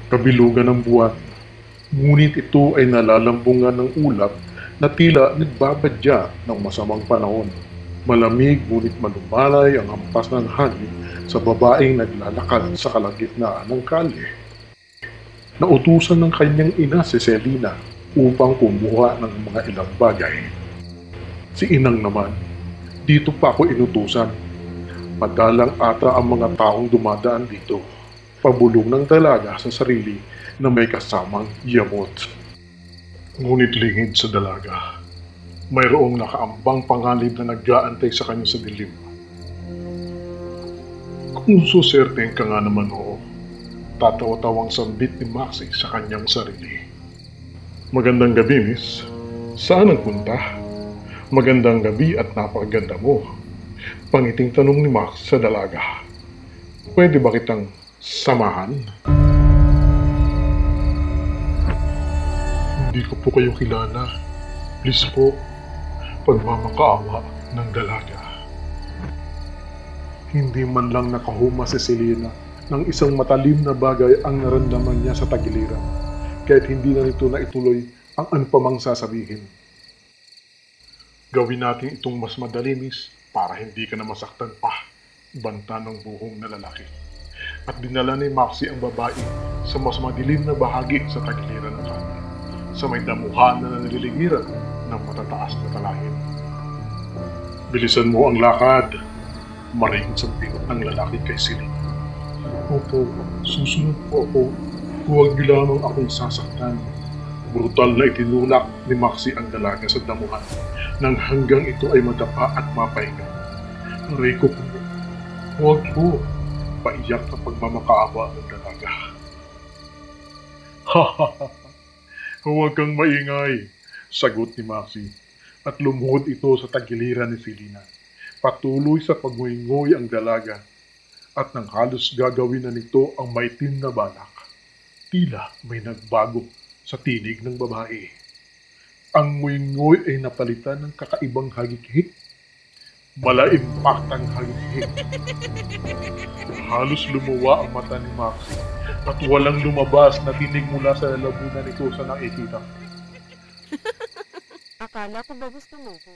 kabilugan ng buwan. Ngunit ito ay nalalambungan ng ulap na tila nagbabadya ng masamang panahon. Malamig ngunit malumanay ang hampas ng hangin sa babaeng naglalakad sa kalagitnaan ng kalye. Nautusan ng kanyang ina si Selina upang kumuha ng mga ilang bagay. Si Inang naman, dito pa ako inutusan. Madalang ata ang mga taong dumadaan dito. Pabulong ng dalaga sa sarili na may kasamang yamot. Ngunit lingid sa dalaga, mayroong nakaambang panganib na nag-aantay sa kanya sa dilim. Kung suserteng ka nga naman oo, tatawa-tawang sambit ni Maxie sa kanyang sarili. Magandang gabi, miss. Saan nagpunta? Magandang gabi at napakaganda mo. Pangiting tanong ni Max sa dalaga. Pwede ba kitang samahan? Hindi ko po kayo kilala. Please po, pagmamakaawa ng dalaga. Hindi man lang nakahuma si Selena ng isang matalim na bagay ang naramdaman niya sa tagiliran, kahit hindi na nito na ituloy ang anumang sasabihin. Gawin natin itong mas madali, miss, para hindi ka na masaktan pa, banta ng buhong na lalaki. At dinala ni Maxie ang babae sa mas madilim na bahagi sa tagiliran ng kanya, sa may damuhan na naliligiran ng matataas na talahin. Bilisan mo ang lakad, maring sabihin ng lalaki kay Selena. Opo, susunod po ako. Huwag niyo lamang akong sasaktan. Brutal na itinulak ni Maxie ang dalaga sa damuhan nang hanggang ito ay madapa at mapahinga. Aray ko po. Huwag po. Paiyak na pagmamakaawa ng dalaga. Ha ha ha. Huwag kang maingay, sagot ni Maxie, at lumuhod ito sa tagiliran ni Selena. Patuloy sa pagnguyingoy ang dalaga, at nang halos gagawin na nito ang maitim na balak, tila may nagbago sa tinig ng babae. Ang nguyngoy ay napalitan ng kakaibang hagik-hik. Mala-impaktang hagik-hik. Halos lumuwa ang mata ni Maxie at walang lumabas na tinig mula sa lalabunan nito sa nakikita. Akala ko ba gusto mo ko?